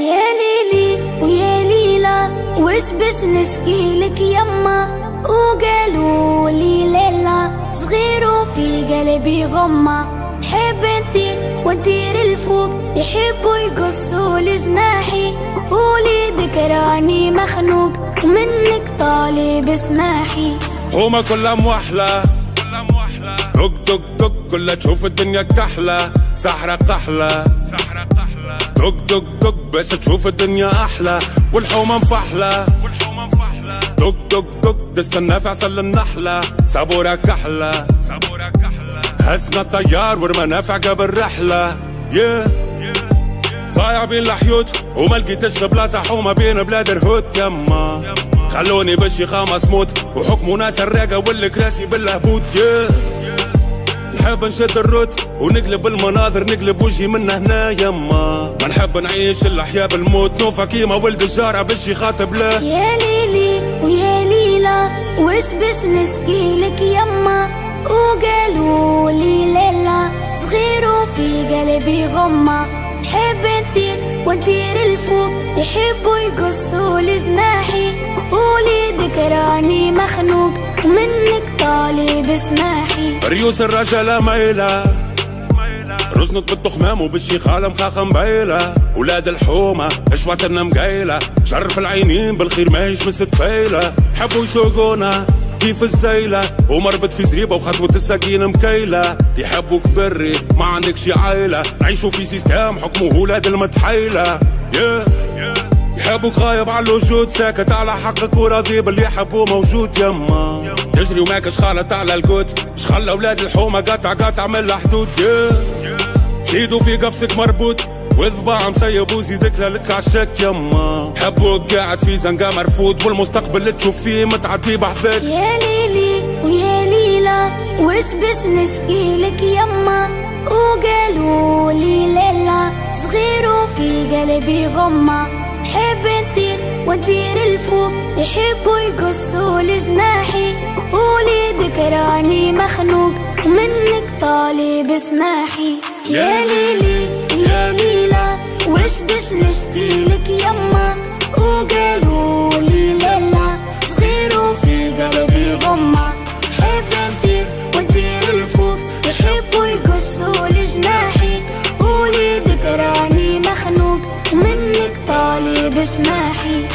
يا ليلي ويا ليلى وش باش نشكيلك يما، وقالوا لي ليلى صغير وفي قلبي غمة، حب ندير وندير الفوق يحبوا يقصوا لجناحي، وليدك راني مخنوق ومنك طالب اسماحي. هما كلها موحلة دق دق دق كلها تشوف الدنيا كحلة، سحرة قحلة دق دق دق باش تشوف الدنيا أحلى، والحومة مفحلة دق دق دق تستنى في عسل النحلة، صبورة كحلة هزنا الطيار ورمانا في عقب الرحلة. ضايع بين الحيوت وما لقيتش بلاصة حومة بين بلاد الهوت يما، خلوني بالشيخة مصموت وحكموا ناس الراقة والكراسي بالهبوط. نحب نشد الروت ونقلب المناظر، نقلب وجهي من هنا يما، ما نحب نعيش الأحياء بالموت، نوفا كيما ولد الجارة بالشي خاطب له. يا ليلي ويا ليلى وش باش نشكيلك يما، وقالوا لي ليلى صغير وفي قلبي غمة، حب ندير وندير الفوق يحبوا يقصوا لجناحي، وليدك راني مخنوق ومنك طالب اسماحي. ريوس الرجالة مايلة رزنت بالتخمام وبالشيخالة مخاخة مبايلة، ولاد الحومة اشواتنا مقايلة، شرف العينين بالخير ماهيش مست فايلة، حبوا يسوقونا كيف الزيلة ومربط في زريبة وخطوة السكينة مكيلة، يحبوك بري ما عندك شي عايلة، نعيشوا في سيستم حكمه ولاد المتحيلة. يحبوك غايب على الوجود ساكت على حقك وراضي باللي يحبوه موجود يما، تجري وماكش خالط على القوت شخل اولاد الحومة قطع من حدود. زيدوا في قفصك مربوط وذباع مسيب وزيدك لك عالشك يما، حبوك قاعد في زنقة مرفوض والمستقبل اللي تشوف فيه متعدي بحذاك. يا ليلي ويا ليلى وش باش نشكيلك يما، وقالوا لي ليلى صغير وفي قلبي غمة، حب ندير وندير الفوق يحبوا يقصوا لجناحي، وليدك راني مخنوق ومنك طالب اسماحي. يا ليلي يا ليلى وش باش نشكيلك يما، وقالوا لي ليلى صغير وفي قلبي غمة، حب ندير وندير الفوق يحبوا يقصوا لجناحي، وليدك راني مخنوق ومنك طالب اسماحي.